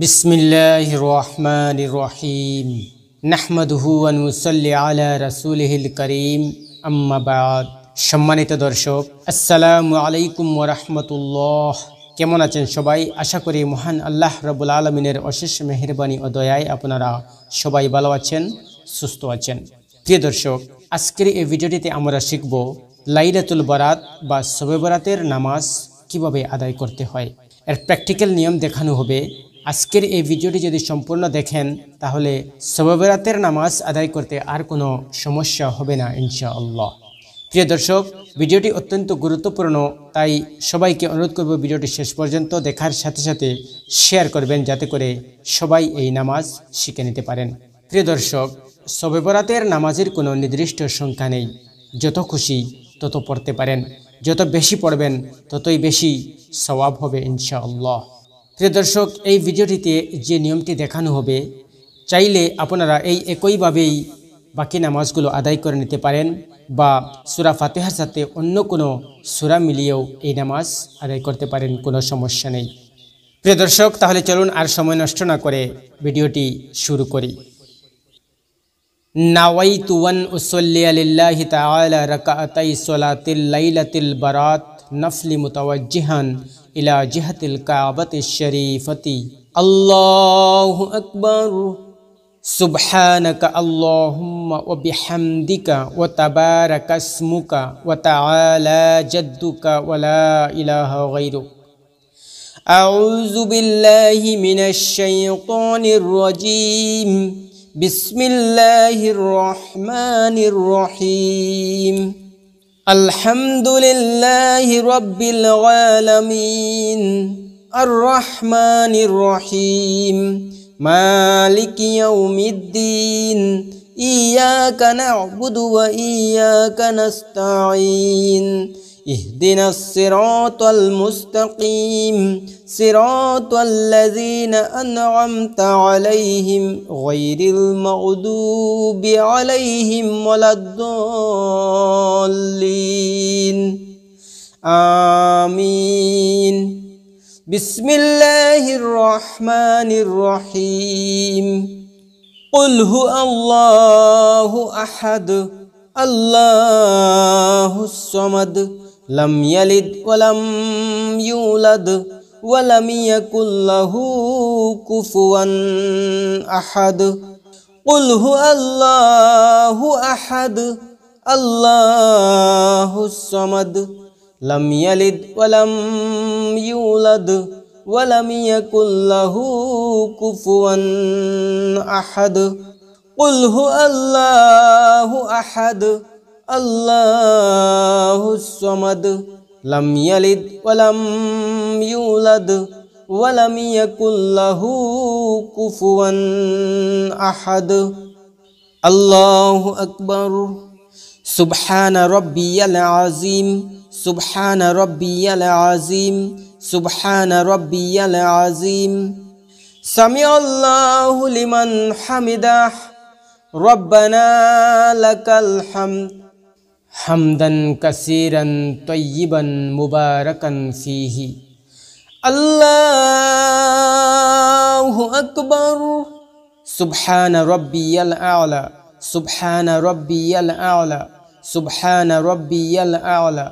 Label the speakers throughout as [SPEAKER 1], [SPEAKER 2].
[SPEAKER 1] बिस्मिल्लाहिर रहमानिर रहीम নাহমাদুহু ওয়া নুসাল্লি আলা রাসূলিহিল কারীম আম্মা বাদ। সম্মানিত দর্শক, আসসালামু আলাইকুম ওয়া রাহমাতুল্লাহ। কেমন আছেন সবাই? আশা করি মহান আল্লাহ রাব্বুল আলামিনের অশেষ মেহেরবানি ও দয়ায় আপনারা সবাই ভালো আছেন, সুস্থ আছেন। প্রিয় দর্শক, আজকের এই ভিডিওটিতে আমরা শিখব লাইলাতুল বারাত বা শবে বরাতের নামাজ কিভাবে আদায় করতে হয়। এর প্র্যাকটিক্যাল নিয়ম দেখানো হবে। আজকের এই ভিডিওটি যদি সম্পূর্ণ দেখেন তাহলে শবে বরাতের নামাজ আদায় করতে আর কোনো সমস্যা হবে না ইনশাআল্লাহ। প্রিয় দর্শক, ভিডিওটি অত্যন্ত গুরুত্বপূর্ণ, তাই সবাইকে অনুরোধ করব ভিডিওটি শেষ পর্যন্ত দেখার সাথে সাথে শেয়ার করবেন, যাতে করে সবাই এই নামাজ শিখে নিতে পারেন। প্রিয় দর্শক, শবে বরাতের নামাজের কোনো নির্দিষ্ট সংখ্যা নেই। যত খুশি তত পড়তে পারেন, যত বেশি পড়বেন ততই বেশি সওয়াব হবে ইনশাআল্লাহ। প্রিয় দর্শক, এই ভিডিওটিতে যে নিয়মটি দেখানো হবে, চাইলে আপনারা এই একইভাবেই বাকি নামাজগুলো আদায় করে নিতে পারেন, বা সূরা ফাতিহার সাথে অন্য কোনো সূরা মিলিয়েও এই নামাজ আদায় করতে পারেন, কোনো সমস্যা নেই। প্রিয় দর্শক, তাহলে চলুন আর সময় নষ্ট না করে ভিডিওটি শুরু করি। নাওয়াইতু আন উসাল্লিয়া লিল্লাহি তাআলা রাকাতাই সালাতিল লাইলাতিল বারাত নফলি মুতাওয়াজ্জিহান ইলা জিহাতিল কাবাতিশ শরীফাতি। আল্লাহু আকবার। সুবহানাকা আল্লাহুম্মা ওয়া বিহামদিকা ওয়া তাবারাকা ইসমুকা ওয়া তাআলা জাদ্দুকা ওয়া লা ইলাহা গায়রুক। আউযু বিল্লাহি মিনাশ শাইতানির রাজীম। বিসমিল্লাহির রহমানির রহিম। আলহামদুলিল্লাহি রাব্বিল আলামিন আর রহমানির রহিম মালিকি ইয়াউমিদ্দিন ইয়াকা না'বুদু ওয়া ইয়াকা নাস্তাঈন ইহদিনাস সিরাতাল মুস্তাকিম সিরাতাল লাযীনা আন'আমতা আলাইহিম গায়রিল মাগদুবি আলাইহিম ওয়ালাদ-দাল্লিন। আমিন। বিসমিল্লাহির রহমানির রহিম। কুল হুয়াল্লাহু আহাদ আল্লাহুস সামাদ লাম ইয়ালিদ ওয়া লাম ইউলাদ ওয়া লাম ইয়াকুল লাহু কুফুয়ান আহাদ। কুল হুয়াল্লাহু আহাদ আল্লাহুস সামাদ লাম ইয়ালিদ ওয়া লাম ইউলাদ ওয়া লাম ইয়াকুল লাহু কুফুয়ান আহাদ। কুল হুয়াল্লাহু আহাদ আল্লাহুস সামাদ লাম ইয়ালিদ ওয়া লাম ইউলাদ ওয়া লাম ইয়াকুল লাহু কুফুয়ান আহাদ। আল্লাহু আকবার। সুবহানা রাব্বিয়াল আযীম। সুবহানা রাব্বিয়াল আযীম। সুবহানা রাব্বিয়াল আযীম। সামিআল্লাহু লিমান হামিদাহ। রব্বানা লাকাল হামদ হামদান কাসীরান তাইয়িবান মুবারাকান ফীহি। আল্লাহু আকবার। সুবহানা রাব্বিয়াল আ'লা। সুবহানা রাব্বিয়াল আ'লা। সুবহানা রাব্বিয়াল আ'লা।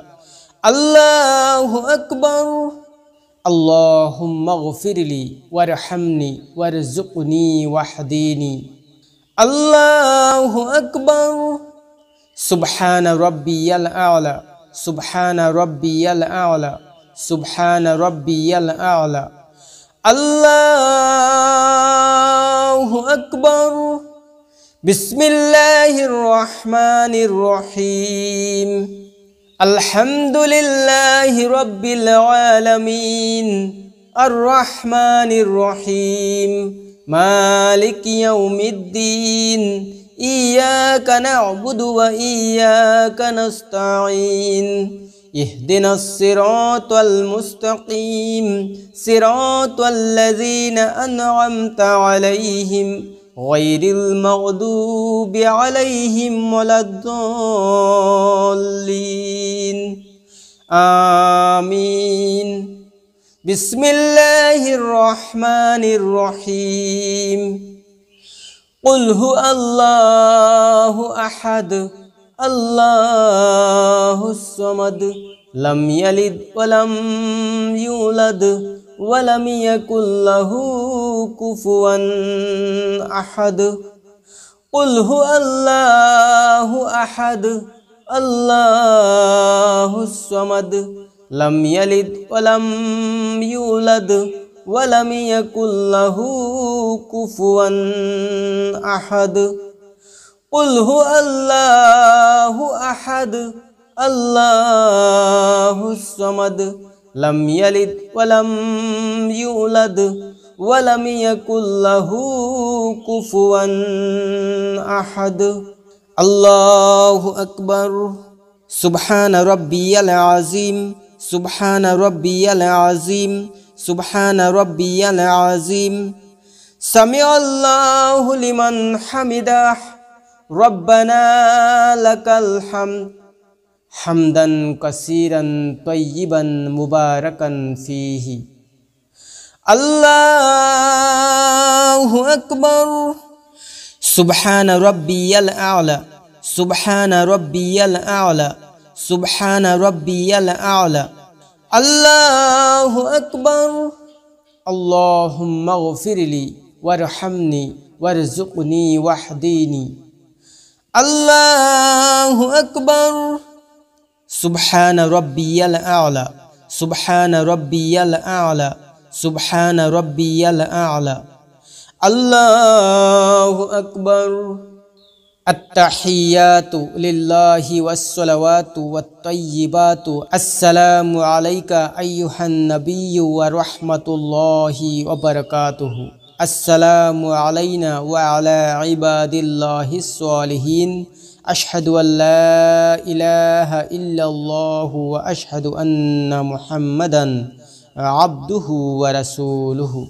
[SPEAKER 1] আল্লাহু আকবার। আল্লাহুম্মা গফিরলি ওয়ারহামনি ওয়ারযুকনি ওয়াহদিনি। আল্লাহু আকবার। সুবহানা রাব্বিয়াল আ'লা। সুবহানা রাব্বিয়াল আ'লা। সুবহানা রাব্বিয়াল আ'লা। আল্লাহু আকবার। বিসমিল্লাহির রহমানির রহিম। আলহামদুলিল্লাহি রাব্বিল আলামিন আর রহমানির রহিম মালিকি ইয়াউমিদ্দিন ইয়াকা না'বুদু ওয়া ইয়াকা নাস্তাঈন ইহদিনাস সিরাতাল মুস্তাকিম সিরাতাল লাযীনা আন'আমতা আলাইহিম গায়রিল মাগদুবি আলাইহিম ওয়ালাদ-দাল্লিন। আমিন। বিসমিল্লাহির রহমানির রহিম। কুল হু আল্লাহু আহাদ আল্লাহুস সামাদ লাম ইয়ালিদ ওয়া লাম ইউলাদ ওয়া লাম ইয়াকুল লাহু কুফুয়ান আহাদ। কুল হু আল্লাহু আহাদ আল্লাহুস সামাদ লাম ইয়ালিদ ওয়া লাম ইউলাদ ওয়া লাম ইয়াকুল লাহু কুফুয়ান আহাদ। কুল হু আল্লাহু আহাদ আল্লাহুস সামাদ লাম ইয়ালিদ ওয়া লাম ইউলাদ ওয়া লাম ইয়াকুল লাহু কুফুয়ান আহাদ। আল্লাহু আকবার। সুবহান রাব্বিয়াল আযীম সুবহান রাব্বিয়াল আযীম সুবহান রাব্বিয়াল আযীম। সামিআল্লাহু লিমান হামিদাহ রব্বানা লাকাল হামদ হামদান কাসীরান তাইয়িবান মুবারাকান ফীহি। আল্লাহু আকবার। সুবহান রাব্বিয়াল আ'লা সুবহান রাব্বিয়াল আ'লা সুবহান রাব্বিয়াল আ'লা। আল্লাহু আকবার। আল্লাহুম্মা গফিরলি ওয়ারহামনি ওয়ারযুকনি ওয়াহদিনি। আল্লাহু আকবার। সুবহান রাব্বিয়াল আ'লা সুবহান রাব্বিয়াল আ'লা সুবহান রাব্বিয়াল আ'লা। আল্লাহু আকবার। আত্তাহিয়াতু লিল্লাহি ওয়াসসালাওয়াতু ওয়াত-তাইয়্যিবাতু আসসালামু আলাইকা আইয়ুহান নাবিয়্যু ওয়া রাহমাতুল্লাহি ওয়া বারাকাতুহু। আসসালামু আলাইনা ওয়া আলা ইবাদিল্লাহিস সালিহিন। আশহাদু আল্লা ইলাহা ইল্লাল্লাহু ওয়া আশহাদু আন্না মুহাম্মাদান আবদুহু ওয়া রাসূলুহু।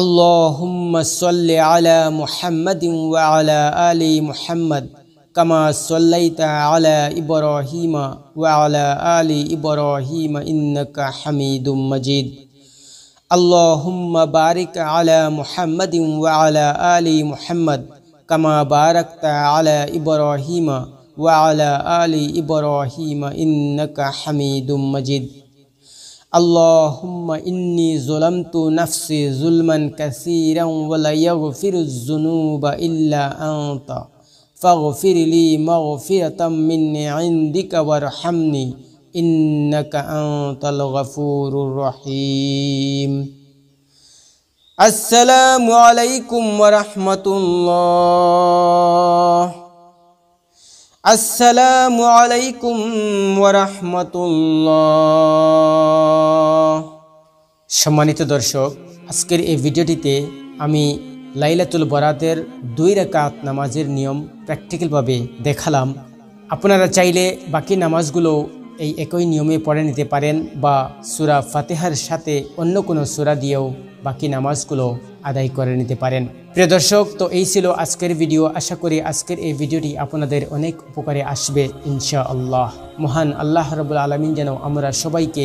[SPEAKER 1] আল্লাহুম্মা সাল্লি আলা মুহাম্মাদিন ওয়া আলা আলি মুহাম্মাদ কামা সাল্লাইতা আলা ইব্রাহিমা ওয়া আলা আলি ইব্রাহিমা ইন্নাকা হামিদুম মাজিদ। আল্লাহুম্মা বারিক আলা মুহাম্মাদিন ওয়া আলা আলি মুহাম্মাদ কামা বারাকতা আলা ইব্রাহিমা ওয়া আলা আলি ইব্রাহিমা ইন্নাকা হামিদুম মাজিদ। আল্লাহুম্মা ইন্নী যালামতু নাফসি যুলমান কাসীরান ওয়া লা ইয়াগফিরুয যুনুবা ইল্লা আনতা ফাগফিরলি মাগফিরাতাম মিন ইনদিকা ওয়ারহামনি ইন্নাকা আনতাল গফুরুর রহিম। আসসালামু আলাইকুম ওয়া রাহমাতুল্লাহ। আসসালামু আলাইকুম ওয়া রাহমাতুল্লাহ। সম্মানিত দর্শক, আজকের এই ভিডিওটিতে আমি লাইলাতুল বরাতের 2 রাকাত নামাজের নিয়ম প্র্যাকটিক্যালভাবে দেখালাম। আপনারা চাইলে বাকি নামাজগুলো এই একই নিয়মে পড়ে নিতে পারেন বা সূরা ফাতিহার সাথে অন্য কোনো সূরা দিয়েও বাকি নামাজগুলো আদায় করে নিতে পারেন। প্রিয় দর্শক, তো এই ছিল আজকের ভিডিও। আশা করি আজকের এই ভিডিওটি আপনাদের অনেক উপকারে আসবে ইনশাআল্লাহ। মহান আল্লাহ রাব্বুল আলামিন যেন আমরা সবাইকে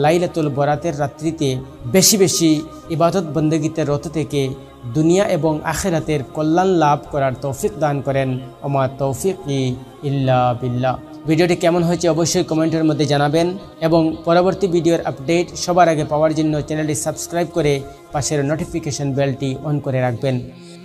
[SPEAKER 1] লাইলাতুল বরাতের রাত্রিতে বেশি বেশি ইবাদত বন্দেগীতে রত থেকে দুনিয়া এবং আখিরাতের কল্যাণ লাভ করার তৌফিক দান করেন। ওমা তৌফিকি ইল্লা বিল্লাহ। ভিডিওটি কেমন হয়েছে অবশ্যই কমেন্টের মধ্যে জানাবেন এবং পরবর্তী ভিডিওর আপডেট সবার আগে পাওয়ার জন্য চ্যানেলটি সাবস্ক্রাইব করে পাশের নোটিফিকেশন বেলটি অন করে রাখবেন।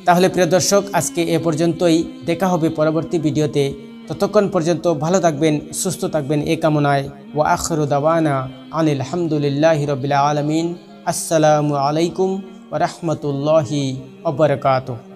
[SPEAKER 1] তাহলে প্রিয় দর্শক, আজকে এ পর্যন্তই। দেখা হবে পরবর্তী ভিডিওতে। ততক্ষণ পর্যন্ত ভালো থাকবেন, সুস্থ থাকবেন এই কামনায়। ওয়া আখিরু দাওয়ানা আনিল হামদুলিল্লাহি রাব্বিল আলামিন। আসসালামু আলাইকুম ওয়া রাহমাতুল্লাহি ওয়া বারাকাতুহু।